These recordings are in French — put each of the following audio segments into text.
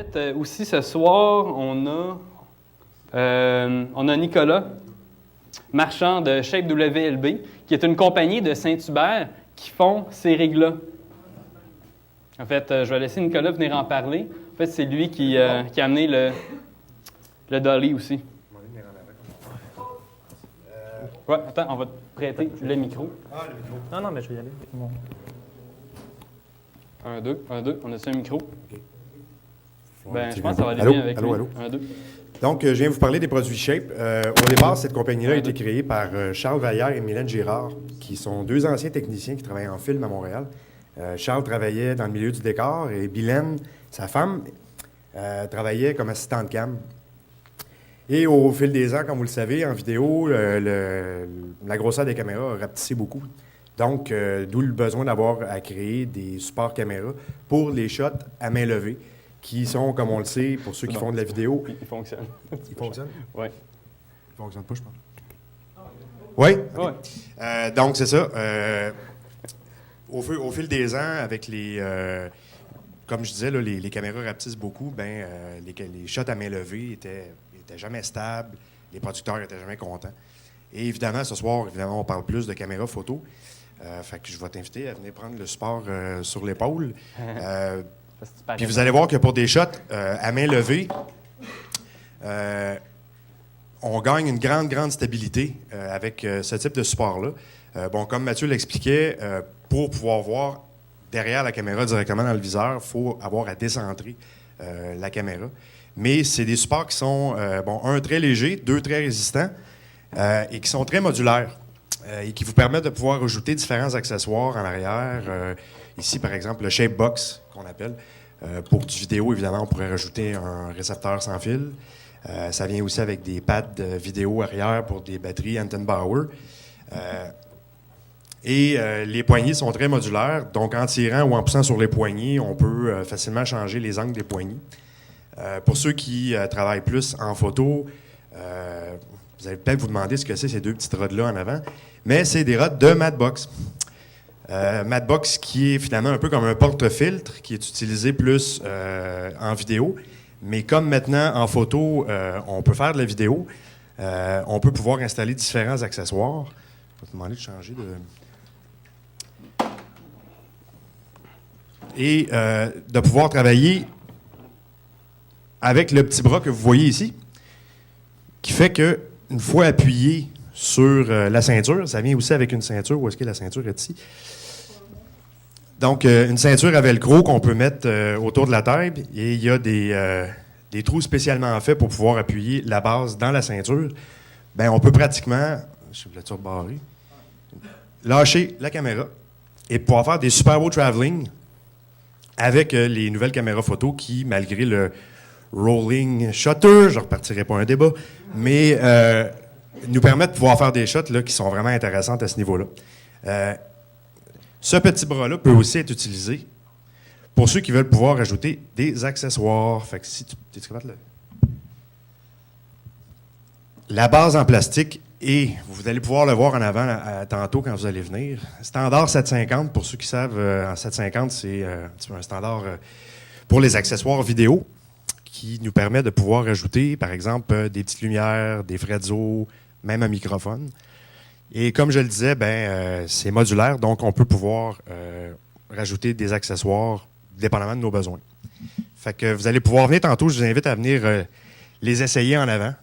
fait, aussi ce soir, on a Nicolas, marchand de Shape WLB, qui est une compagnie de Saint-Hubert qui font ces rigs-là. En fait, je vais laisser Nicolas venir en parler. En fait, c'est lui qui a amené le dolly aussi. Ouais, attends, on va te prêter le micro. Ah, le micro. Non, mais je vais y aller. Bon. 1, 2, on a-tu un micro? OK. Ben, je pense que ça va aller Allô? bien avec lui. Allô? 1, 2. Donc, je viens vous parler des produits Shape. Au départ, cette compagnie-là a été créée par Charles Vallière et Mylène Girard, qui sont deux anciens techniciens qui travaillent en film à Montréal. Charles travaillait dans le milieu du décor et Mylène, sa femme, travaillait comme assistante cam. Et au fil des ans, comme vous le savez, en vidéo, la grosseur des caméras a rapetissé beaucoup. Donc, d'où le besoin d'avoir à créer des supports caméra pour les shots à main levée, qui sont, comme on le sait, pour ceux qui font de la vidéo... Il fonctionne. Il fonctionne? Oui. Il fonctionne pas, je pense. Oui? Ouais. Donc, c'est ça. Au fil des ans, avec les... comme je disais, là, les caméras rapetissent beaucoup. Les shots à main levée étaient jamais stables. Les producteurs étaient jamais contents. Et évidemment, ce soir, on parle plus de caméras photo. Fait que je vais t'inviter à venir prendre le support sur l'épaule. Puis vous allez voir que pour des shots à main levée, on gagne une grande stabilité avec ce type de support-là. Comme Mathieu l'expliquait, pour pouvoir voir derrière la caméra directement dans le viseur, il faut avoir à décentrer la caméra. Mais c'est des supports qui sont, un très léger, deux très résistants et qui sont très modulaires et qui vous permettent de pouvoir ajouter différents accessoires en arrière. Ici, par exemple, le Shape Box qu'on appelle. Pour du vidéo, évidemment, on pourrait rajouter un récepteur sans fil. Ça vient aussi avec des pads vidéo arrière pour des batteries Antenbauer. Les poignées sont très modulaires. Donc, en tirant ou en poussant sur les poignées, on peut facilement changer les angles des poignées. Pour ceux qui travaillent plus en photo, vous allez peut-être vous demander ce que c'est ces deux petites rods-là en avant. Mais c'est des rods de Madbox. Madbox qui est finalement un peu comme un porte-filtre qui est utilisé plus en vidéo. Mais comme maintenant, en photo, on peut faire de la vidéo, on peut pouvoir installer différents accessoires. Je vais te demander de changer de... Et de pouvoir travailler avec le petit bras que vous voyez ici, qui fait qu'une fois appuyé sur la ceinture, ça vient aussi avec une ceinture. Où est-ce que la ceinture est ici? Donc, une ceinture à velcro qu'on peut mettre autour de la table. Et il y a des trous spécialement faits pour pouvoir appuyer la base dans la ceinture. On peut pratiquement, je vais le barrer, lâcher la caméra et pouvoir faire des super beaux travelling avec les nouvelles caméras photo qui, malgré le rolling shutter, je ne repartirai pas un débat, mais nous permettent de pouvoir faire des shots là, qui sont vraiment intéressantes à ce niveau-là. Ce petit bras-là peut aussi être utilisé pour ceux qui veulent pouvoir ajouter des accessoires. Fait que si tu es capable de la base en plastique, et vous allez pouvoir le voir en avant tantôt quand vous allez venir. Standard 750, pour ceux qui savent, en 750, c'est un standard pour les accessoires vidéo qui nous permet de pouvoir ajouter, par exemple, des petites lumières, des fretzos, même un microphone. Et comme je le disais, c'est modulaire, donc on peut pouvoir rajouter des accessoires dépendamment de nos besoins. Fait que vous allez pouvoir venir tantôt, je vous invite à venir les essayer en avant.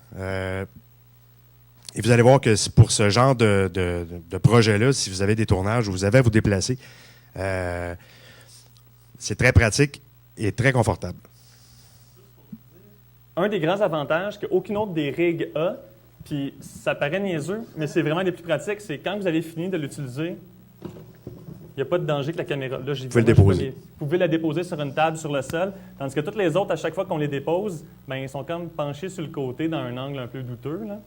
Et vous allez voir que pour ce genre de projet-là, si vous avez des tournages ou vous avez à vous déplacer, c'est très pratique et très confortable. Un des grands avantages qu'aucune autre des rigs a, puis ça paraît niaiseux, mais c'est vraiment des plus pratiques, c'est quand vous avez fini de l'utiliser, il n'y a pas de danger que la caméra... Là, vous pouvez le déposer. Vous pouvez la déposer sur une table sur le sol, tandis que toutes les autres, à chaque fois qu'on les dépose, ils sont comme penchés sur le côté dans un angle un peu douteux. Là.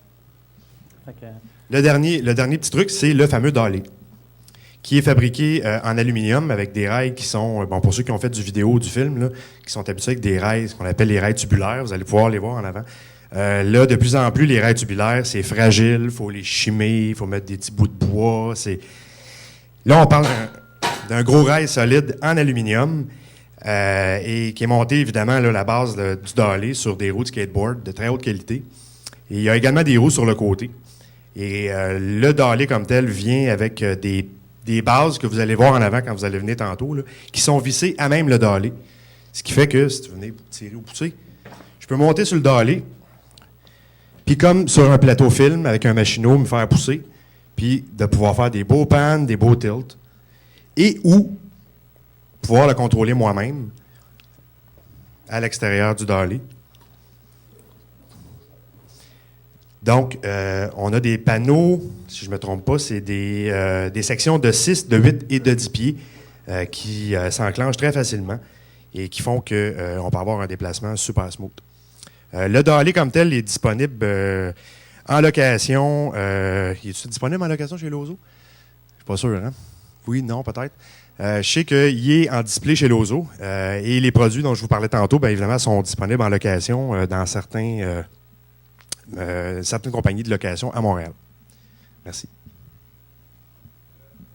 Le dernier petit truc, c'est le fameux dolly, qui est fabriqué en aluminium avec des rails qui sont, pour ceux qui ont fait du vidéo ou du film, là, qui sont habitués avec des rails, ce qu'on appelle les rails tubulaires. Vous allez pouvoir les voir en avant. Là, de plus en plus, les rails tubulaires, c'est fragile, il faut les chimer, il faut mettre des petits bouts de bois. Là, on parle d'un gros rail solide en aluminium et qui est monté, évidemment, là, la base du dolly sur des roues de skateboard de très haute qualité. Et il y a également des roues sur le côté. Et le dolly comme tel vient avec des bases que vous allez voir en avant quand vous allez venir tantôt, là, qui sont vissées à même le dolly. Ce qui fait que, si tu venez tirer ou pousser, je peux monter sur le dolly, puis comme sur un plateau film avec un machinot, me faire pousser, puis de pouvoir faire des beaux pans, des beaux tilts, et ou pouvoir le contrôler moi-même à l'extérieur du dolly. Donc, on a des panneaux, si je ne me trompe pas, c'est des sections de 6, de 8 et de 10 pieds qui s'enclenchent très facilement et qui font qu'on peut avoir un déplacement super smooth. Le dolly comme tel est disponible en location. Est-il disponible en location chez Lozo? Je suis pas sûr, hein? Oui, non, peut-être. Je sais qu'il est en display chez Lozo et les produits dont je vous parlais tantôt, bien évidemment, sont disponibles en location dans certaines compagnies de location à Montréal. Merci.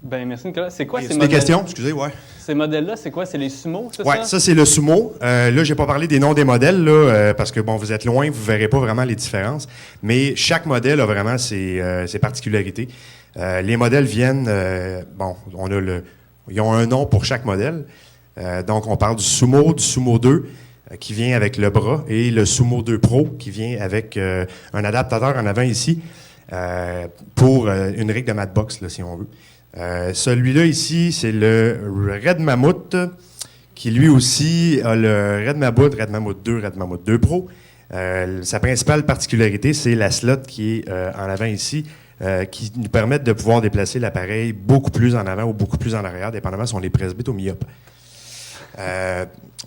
Ben merci Nicolas. C'est quoi ces des modèles? questions? Excusez, ouais. Ces modèles-là, c'est quoi? C'est les sumo, c'est Oui, ça? ça, c'est le sumo. Là, j'ai pas parlé des noms des modèles, là, parce que, bon, vous êtes loin, vous verrez pas vraiment les différences. Mais chaque modèle a vraiment ses particularités. Les modèles viennent... ils ont un nom pour chaque modèle. Donc, on parle du Sumo 2, qui vient avec le bras, et le Sumo 2 Pro, qui vient avec un adaptateur en avant ici, pour une rig de Matchbox, là, si on veut. Celui-là ici, c'est le Red Mammoth, qui lui aussi a le Red Mammoth 2 Pro. Sa principale particularité, c'est la slot qui est en avant ici, qui nous permet de pouvoir déplacer l'appareil beaucoup plus en avant ou beaucoup plus en arrière, dépendamment si on est presbyte ou myope.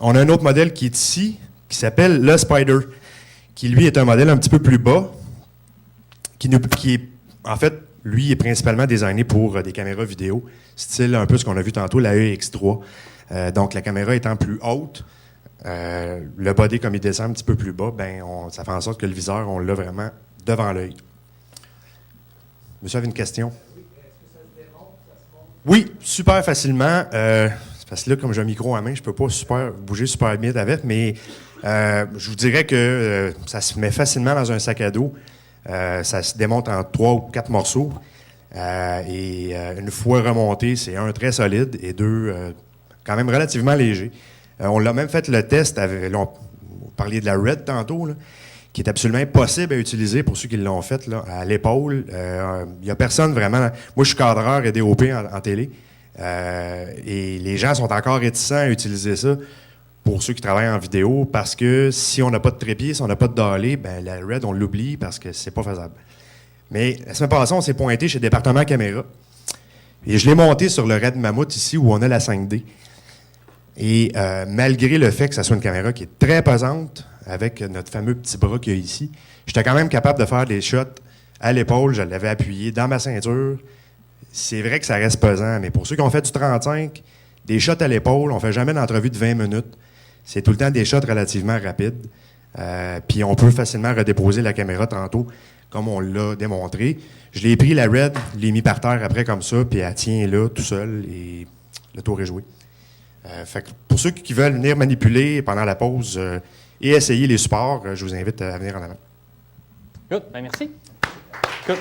On a un autre modèle qui est ici, qui s'appelle le Spider, qui lui est un modèle un petit peu plus bas, qui est, en fait, lui est principalement designé pour des caméras vidéo, style un peu ce qu'on a vu tantôt, la EX3. Donc, la caméra étant plus haute, le body, comme il descend un petit peu plus bas, ça fait en sorte que le viseur, on l'a vraiment devant l'œil. Monsieur avait une question? Oui, super facilement. C'est parce que là, comme j'ai un micro à main, je ne peux pas bouger super bien avec, mais je vous dirais que ça se met facilement dans un sac à dos. Ça se démonte en 3 ou 4 morceaux. Et une fois remonté, c'est un, très solide, et deux, quand même relativement léger. On l'a même fait le test, là, on parlait de la Red tantôt, là, qui est absolument impossible à utiliser pour ceux qui l'ont fait là, à l'épaule. Il n'y a personne vraiment... Moi, je suis cadreur et DOP en télé. Et les gens sont encore réticents à utiliser ça pour ceux qui travaillent en vidéo, parce que si on n'a pas de trépied, si on n'a pas de dolly, la Red, on l'oublie parce que c'est pas faisable. Mais la semaine passée, on s'est pointé chez Département Caméra. Et je l'ai monté sur le Red Mammoth ici, où on a la 5D. Et malgré le fait que ça soit une caméra qui est très pesante, avec notre fameux petit bras qu'il y a ici, j'étais quand même capable de faire des shots à l'épaule. Je l'avais appuyé dans ma ceinture. C'est vrai que ça reste pesant, mais pour ceux qui ont fait du 35, des shots à l'épaule, on ne fait jamais d'entrevue de 20 minutes. C'est tout le temps des shots relativement rapides. Puis on peut facilement redéposer la caméra tantôt, comme on l'a démontré. Je l'ai pris, la Red, je l'ai mis par terre après comme ça, puis elle tient là, tout seul, et le tour est joué. Fait que pour ceux qui veulent venir manipuler pendant la pause et essayer les supports, je vous invite à venir en avant. Good, ben merci. Good.